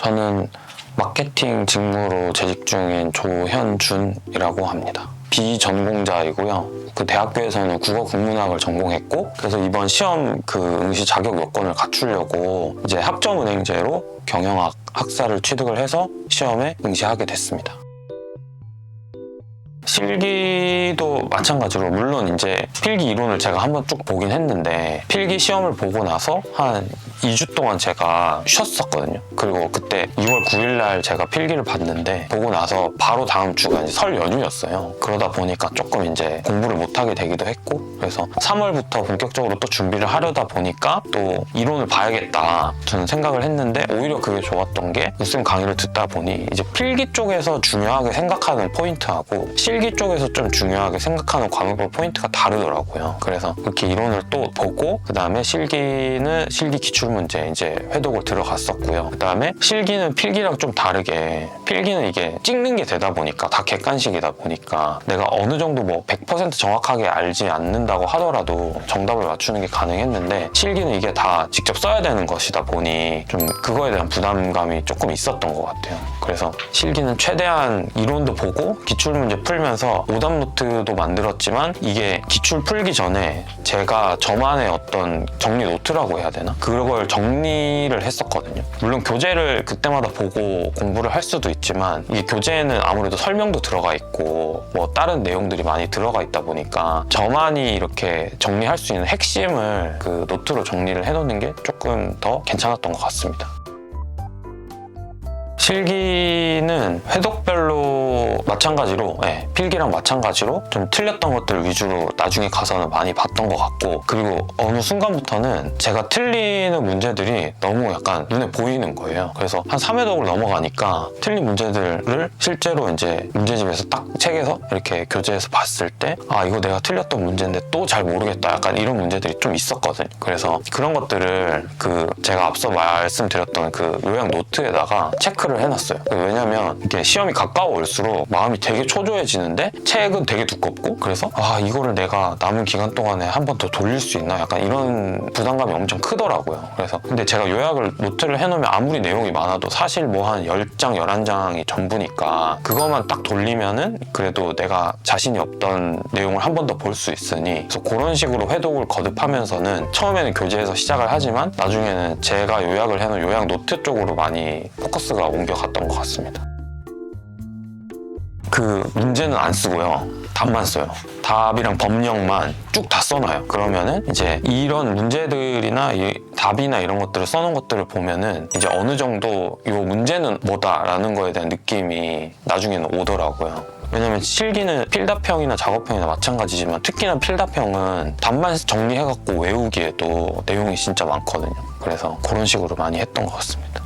저는 마케팅 직무로 재직 중인 조현준이라고 합니다. 비전공자이고요. 그 대학교에서는 국어 국문학을 전공했고, 그래서 이번 시험 그 응시 자격 요건을 갖추려고 이제 학점은행제로 경영학 학사를 취득을 해서 시험에 응시하게 됐습니다. 실기도 마찬가지로 물론 이제 필기 이론을 제가 한번 쭉 보긴 했는데 필기 시험을 보고 나서 한 2주 동안 제가 쉬었었거든요. 그리고 그때 2월 9일 날 제가 필기를 봤는데 보고 나서 바로 다음 주가 이제 설 연휴였어요. 그러다 보니까 조금 이제 공부를 못하게 되기도 했고, 그래서 3월부터 본격적으로 또 준비를 하려다 보니까 또 이론을 봐야겠다 저는 생각을 했는데, 오히려 그게 좋았던 게 우쌤 강의를 듣다 보니 이제 필기 쪽에서 중요하게 생각하는 포인트하고 실기 쪽에서 좀 중요하게 생각하는 과목별 포인트가 다르더라고요. 그래서 그렇게 이론을 또 보고 그 다음에 실기는 실기 기출문제 이제 회독을 들어갔었고요. 그 다음에 실기는 필기랑 좀 다르게, 필기는 이게 찍는 게 되다 보니까 다 객관식이다 보니까 내가 어느 정도 뭐 100% 정확하게 알지 않는다고 하더라도 정답을 맞추는 게 가능했는데, 실기는 이게 다 직접 써야 되는 것이다 보니 좀 그거에 대한 부담감이 조금 있었던 것 같아요. 그래서 실기는 최대한 이론도 보고 기출문제 풀면서 오답 노트도 만들었지만, 이게 기출 풀기 전에 제가 저만의 어떤 정리 노트라고 해야 되나? 그걸 정리를 했었거든요. 물론 교재를 그때마다 보고 공부를 할 수도 있지만, 이게 교재에는 아무래도 설명도 들어가 있고 뭐 다른 내용들이 많이 들어가 있다 보니까 저만이 이렇게 정리할 수 있는 핵심을 그 노트로 정리를 해놓는 게 조금 더 괜찮았던 것 같습니다. 실기는 회독별로 마찬가지로, 필기랑 마찬가지로 좀 틀렸던 것들 위주로 나중에 가서는 많이 봤던 것 같고, 그리고 어느 순간부터는 제가 틀리는 문제들이 너무 약간 눈에 보이는 거예요. 그래서 한 3회독을 넘어가니까 틀린 문제들을 실제로 이제 문제집에서 딱 책에서 이렇게 교재에서 봤을 때, 아, 이거 내가 틀렸던 문제인데 또 잘 모르겠다, 약간 이런 문제들이 좀 있었거든요. 그래서 그런 것들을 그 제가 앞서 말씀드렸던 그 요약 노트에다가 체크를 해놨어요. 왜냐면 이게 시험이 가까워 올수록 마음이 되게 초조해지는데 책은 되게 두껍고, 그래서 아, 이거를 내가 남은 기간 동안에 한 번 더 돌릴 수 있나, 약간 이런 부담감이 엄청 크더라고요. 그래서 근데 제가 요약을 노트를 해놓으면 아무리 내용이 많아도 사실 뭐 한 10장 11장이 전부니까 그것만 딱 돌리면은 그래도 내가 자신이 없던 내용을 한 번 더 볼 수 있으니, 그래서 그런 식으로 회독을 거듭하면서는 처음에는 교재에서 시작을 하지만 나중에는 제가 요약을 해놓은 요약 노트 쪽으로 많이 포커스가 옮겨갔던 것 같습니다. 그 문제는 안 쓰고요. 답만 써요. 답이랑 법령만 쭉 다 써놔요. 그러면은 이제 이런 문제들이나 이 답이나 이런 것들을 써놓은 것들을 보면은 이제 어느 정도 이 문제는 뭐다라는 거에 대한 느낌이 나중에는 오더라고요. 왜냐면 실기는 필답형이나 작업형이나 마찬가지지만 특히나 필답형은 답만 정리해갖고 외우기에도 내용이 진짜 많거든요. 그래서 그런 식으로 많이 했던 것 같습니다.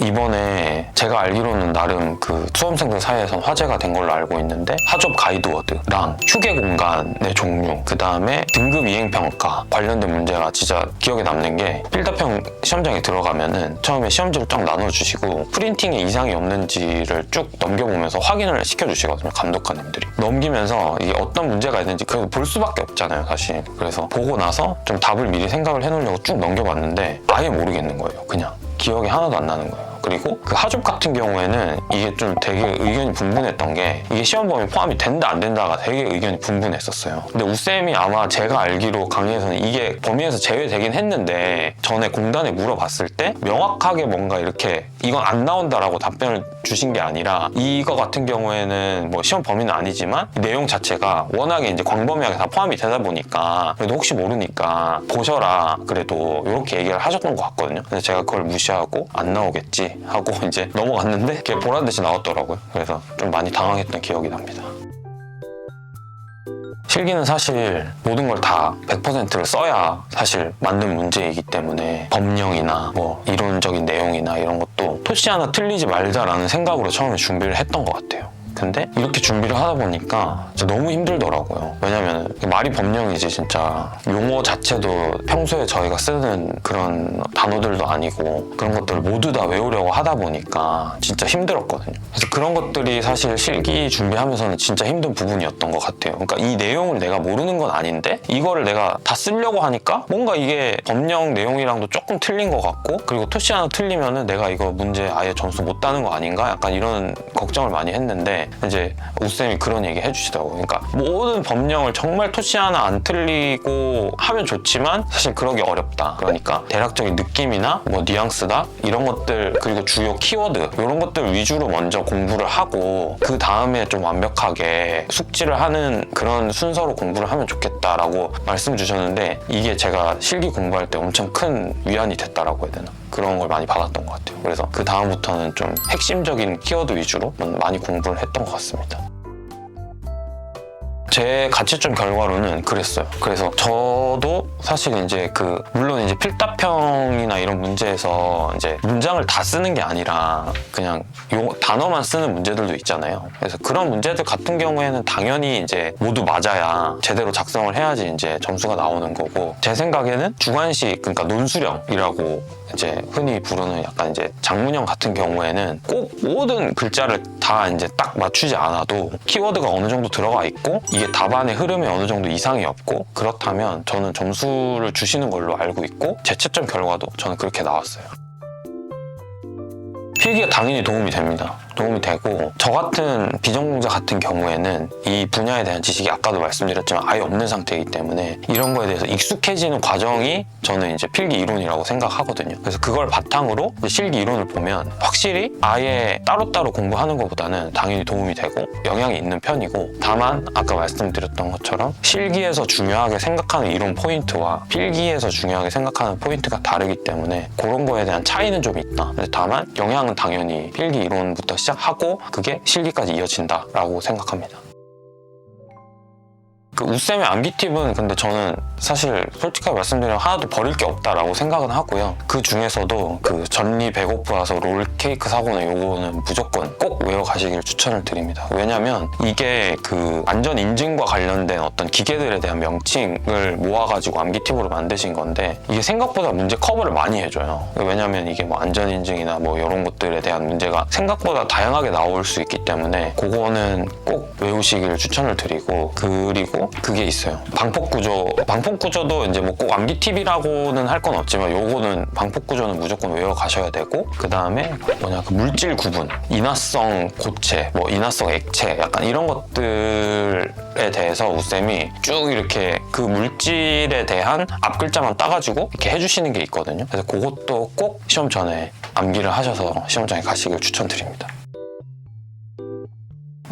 이번에 제가 알기로는 나름 그 수험생들 사이에서 화제가 된 걸로 알고 있는데, 하접 가이드워드랑 휴게 공간의 종류, 그 다음에 등급 이행평가 관련된 문제가 진짜 기억에 남는 게, 필답형 시험장에 들어가면은 처음에 시험지를 쫙 나눠주시고 프린팅에 이상이 없는지를 쭉 넘겨보면서 확인을 시켜주시거든요, 감독관님들이. 넘기면서 이게 어떤 문제가 있는지 그래도 볼 수밖에 없잖아요, 사실. 그래서 보고 나서 좀 답을 미리 생각을 해놓으려고 쭉 넘겨봤는데 아예 모르겠는 거예요. 그냥 기억이 하나도 안 나는 거예요. 그리고 그 하접 같은 경우에는 이게 좀 되게 의견이 분분했던 게, 이게 시험 범위에 포함이 된다 안 된다가 되게 의견이 분분했었어요. 근데 우쌤이 아마 제가 알기로 강의에서는 이게 범위에서 제외되긴 했는데, 전에 공단에 물어봤을 때 명확하게 뭔가 이렇게 이건 안 나온다라고 답변을 주신 게 아니라, 이거 같은 경우에는 뭐 시험 범위는 아니지만 내용 자체가 워낙에 이제 광범위하게 다 포함이 되다 보니까 그래도 혹시 모르니까 보셔라, 그래도 이렇게 얘기를 하셨던 것 같거든요. 근데 제가 그걸 무시하고 안 나오겠지 하고 이제 넘어갔는데 그게 보란듯이 나왔더라고요. 그래서 좀 많이 당황했던 기억이 납니다. 실기는 사실 모든 걸 다 100%를 써야 사실 맞는 문제이기 때문에, 법령이나 뭐 이론적인 내용이나 이런 것도 토시 하나 틀리지 말자라는 생각으로 처음에 준비를 했던 것 같아요. 근데 이렇게 준비를 하다 보니까 진짜 너무 힘들더라고요. 왜냐면 말이 법령이지 진짜 용어 자체도 평소에 저희가 쓰는 그런 단어들도 아니고 그런 것들을 모두 다 외우려고 하다 보니까 진짜 힘들었거든요. 그래서 그런 것들이 사실 실기 준비하면서는 진짜 힘든 부분이었던 것 같아요. 그러니까 이 내용을 내가 모르는 건 아닌데 이거를 내가 다 쓰려고 하니까 뭔가 이게 법령 내용이랑도 조금 틀린 것 같고, 그리고 토시 하나 틀리면은 내가 이거 문제 아예 점수 못 따는 거 아닌가? 약간 이런 걱정을 많이 했는데 이제 우쌤이 그런 얘기 해주시더라고요. 그러니까 모든 법령을 정말 토시 하나 안 틀리고 하면 좋지만 사실 그러기 어렵다. 그러니까 대략적인 느낌이나 뭐 뉘앙스다 이런 것들, 그리고 주요 키워드 이런 것들 위주로 먼저 공부를 하고 그 다음에 좀 완벽하게 숙지를 하는 그런 순서로 공부를 하면 좋겠다라고 말씀 주셨는데, 이게 제가 실기 공부할 때 엄청 큰 위안이 됐다라고 해야 되나? 그런 걸 많이 받았던 것 같아요. 그래서 그 다음부터는 좀 핵심적인 키워드 위주로 많이 공부를 했던 것 같습니다. 제 가채점 결과로는 그랬어요. 그래서 저도 사실 이제 물론 이제 필답형이나 이런 문제에서 이제 문장을 다 쓰는 게 아니라 그냥 단어만 쓰는 문제들도 있잖아요. 그래서 그런 문제들 같은 경우에는 당연히 이제 모두 맞아야 제대로 작성을 해야지 이제 점수가 나오는 거고, 제 생각에는 주관식, 그러니까 논수령이라고 이제 흔히 부르는 약간 이제 장문형 같은 경우에는 꼭 모든 글자를 다 이제 딱 맞추지 않아도 키워드가 어느 정도 들어가 있고 이게 답안의 흐름에 어느 정도 이상이 없고 그렇다면 저는 점수를 주시는 걸로 알고 있고, 제 채점 결과도 저는 그렇게 나왔어요. 필기가 당연히 도움이 됩니다. 도움이 되고, 저 같은 비전공자 같은 경우에는 이 분야에 대한 지식이 아까도 말씀드렸지만 아예 없는 상태이기 때문에 이런 거에 대해서 익숙해지는 과정이 저는 이제 필기 이론이라고 생각하거든요. 그래서 그걸 바탕으로 실기 이론을 보면 확실히 아예 따로따로 공부하는 것보다는 당연히 도움이 되고 영향이 있는 편이고, 다만 아까 말씀드렸던 것처럼 실기에서 중요하게 생각하는 이론 포인트와 필기에서 중요하게 생각하는 포인트가 다르기 때문에 그런 거에 대한 차이는 좀 있다. 다만 영향은 당연히 필기 이론부터 시작하고 그게 실기까지 이어진다라고 생각합니다. 우쌤의 암기 팁은 근데 저는 사실 솔직하게 말씀드리면 하나도 버릴 게 없다라고 생각은 하고요. 그 중에서도 전리 배고프 와서 롤케이크 사고는 요거는 무조건 꼭 외워가시길 추천을 드립니다. 왜냐면 이게 안전 인증과 관련된 어떤 기계들에 대한 명칭을 모아가지고 암기 팁으로 만드신 건데 이게 생각보다 문제 커버를 많이 해줘요. 왜냐면 이게 뭐 안전 인증이나 뭐 이런 것들에 대한 문제가 생각보다 다양하게 나올 수 있기 때문에 그거는 꼭 외우시길 추천을 드리고, 그리고 그게 있어요. 방폭구조도 이제 뭐 꼭 암기 팁이라고는 할 건 없지만 요거는 방폭구조는 무조건 외워가셔야 되고, 그 다음에 물질 구분, 인화성 고체, 뭐 인화성 액체, 약간 이런 것들에 대해서 우쌤이 쭉 이렇게 그 물질에 대한 앞글자만 따가지고 이렇게 해주시는 게 있거든요. 그래서 그것도 꼭 시험 전에 암기를 하셔서 시험장에 가시길 추천드립니다.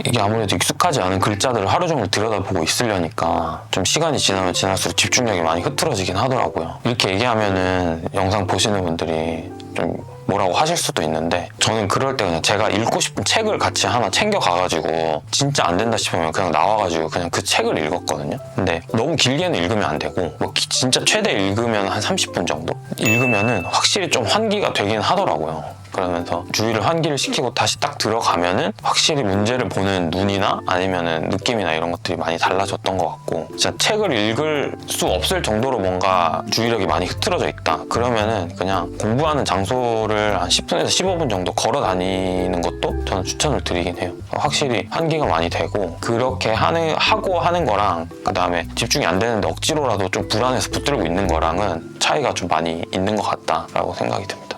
이게 아무래도 익숙하지 않은 글자들을 하루 종일 들여다보고 있으려니까 좀 시간이 지나면 지날수록 집중력이 많이 흐트러지긴 하더라고요. 이렇게 얘기하면은 영상 보시는 분들이 좀 뭐라고 하실 수도 있는데, 저는 그럴 때 그냥 제가 읽고 싶은 책을 같이 하나 챙겨가가지고 진짜 안 된다 싶으면 그냥 나와가지고 그냥 그 책을 읽었거든요. 근데 너무 길게는 읽으면 안 되고 뭐 진짜 최대 읽으면 한 30분 정도 읽으면은 확실히 좀 환기가 되긴 하더라고요. 그러면서 주의를 환기를 시키고 다시 딱 들어가면은 확실히 문제를 보는 눈이나 아니면은 느낌이나 이런 것들이 많이 달라졌던 것 같고, 진짜 책을 읽을 수 없을 정도로 뭔가 주의력이 많이 흐트러져 있다 그러면은 그냥 공부하는 장소를 한 10분에서 15분 정도 걸어 다니는 것도 저는 추천을 드리긴 해요. 확실히 환기가 많이 되고, 그렇게 하는 거랑 그 다음에 집중이 안 되는데 억지로라도 좀 불안해서 붙들고 있는 거랑은 차이가 좀 많이 있는 것 같다라고 생각이 듭니다.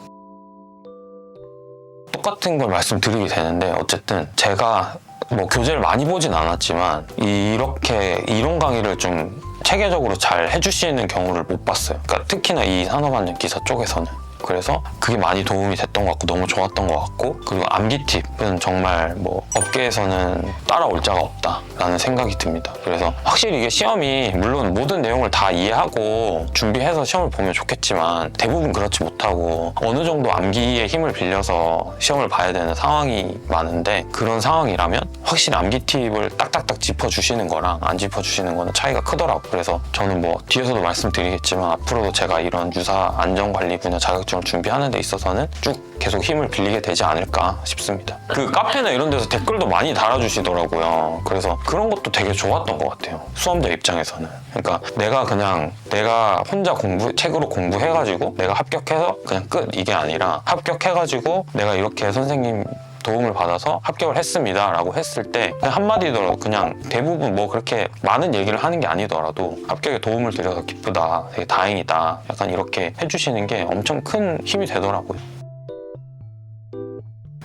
똑같은 걸 말씀드리게 되는데, 어쨌든 제가 뭐 교재를 많이 보진 않았지만 이렇게 이론 강의를 좀 체계적으로 잘 해주시는 경우를 못 봤어요. 그러니까 특히나 이 산업안전 기사 쪽에서는. 그래서 그게 많이 도움이 됐던 것 같고 너무 좋았던 것 같고, 그리고 암기 팁은 정말 뭐 업계에서는 따라올 자가 없다라는 생각이 듭니다. 그래서 확실히 이게 시험이 물론 모든 내용을 다 이해하고 준비해서 시험을 보면 좋겠지만 대부분 그렇지 못하고 어느 정도 암기의 힘을 빌려서 시험을 봐야 되는 상황이 많은데, 그런 상황이라면 확실히 암기 팁을 딱딱딱 짚어주시는 거랑 안 짚어주시는 거는 차이가 크더라고요. 그래서 저는 뭐 뒤에서도 말씀드리겠지만 앞으로도 제가 이런 유사 안전관리 분야 자격증을 준비하는 데 있어서는 쭉 계속 힘을 빌리게 되지 않을까 싶습니다. 그 카페나 이런 데서 댓글도 많이 달아주시더라고요. 그래서 그런 것도 되게 좋았던 것 같아요. 수험자 입장에서는. 그러니까 내가 혼자 책으로 공부해가지고 내가 합격해서 그냥 끝 이게 아니라 합격해가지고 내가 이렇게 선생님 도움을 받아서 합격을 했습니다 라고 했을 때 그냥 한마디더라도 그냥 대부분 뭐 그렇게 많은 얘기를 하는 게 아니더라도 합격에 도움을 드려서 기쁘다, 되게 다행이다 약간 이렇게 해주시는 게 엄청 큰 힘이 되더라고요.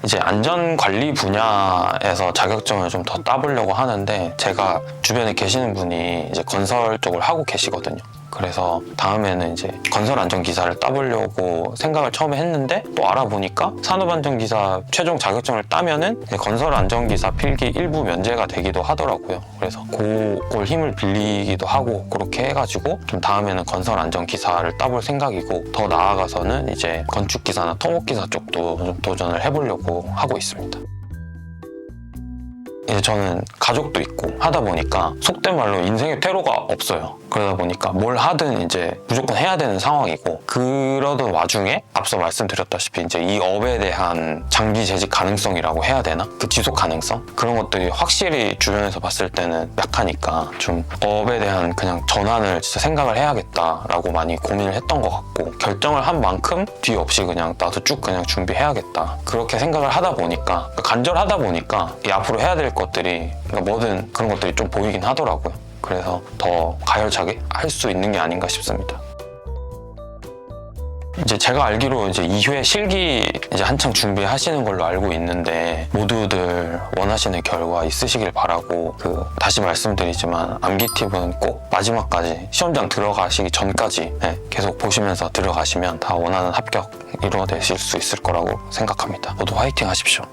이제 안전관리 분야에서 자격증을 좀 더 따보려고 하는데 제가 주변에 계시는 분이 이제 건설 쪽을 하고 계시거든요. 그래서 다음에는 이제 건설안전기사를 따보려고 생각을 처음에 했는데 또 알아보니까 산업안전기사 최종 자격증을 따면은 건설안전기사 필기 일부 면제가 되기도 하더라고요. 그래서 그걸 힘을 빌리기도 하고 그렇게 해가지고 좀 다음에는 건설안전기사를 따볼 생각이고 더 나아가서는 이제 건축기사나 토목기사 쪽도 좀 도전을 해보려고 하고 있습니다. 이제 저는 가족도 있고 하다 보니까 속된 말로 인생의 퇴로가 없어요. 그러다 보니까 뭘 하든 이제 무조건 해야 되는 상황이고 그러던 와중에 앞서 말씀드렸다시피 이제 이 업에 대한 장기 재직 가능성이라고 해야 되나? 그 지속 가능성? 그런 것들이 확실히 주변에서 봤을 때는 약하니까 좀 업에 대한 그냥 전환을 진짜 생각을 해야겠다라고 많이 고민을 했던 것 같고 결정을 한 만큼 뒤 없이 그냥 나도 쭉 그냥 준비해야겠다 그렇게 생각을 하다 보니까 간절하다 보니까 이 앞으로 해야 될 것들이 그러니까 뭐든 그런 것들이 좀 보이긴 하더라고요. 그래서 더 가열차게 할 수 있는 게 아닌가 싶습니다. 이제 제가 알기로 이제 2회 실기 이제 한창 준비하시는 걸로 알고 있는데 모두들 원하시는 결과 있으시길 바라고 다시 말씀드리지만 암기팁은 꼭 마지막까지 시험장 들어가시기 전까지 계속 보시면서 들어가시면 다 원하는 합격 이루어내실 수 있을 거라고 생각합니다. 모두 화이팅 하십시오.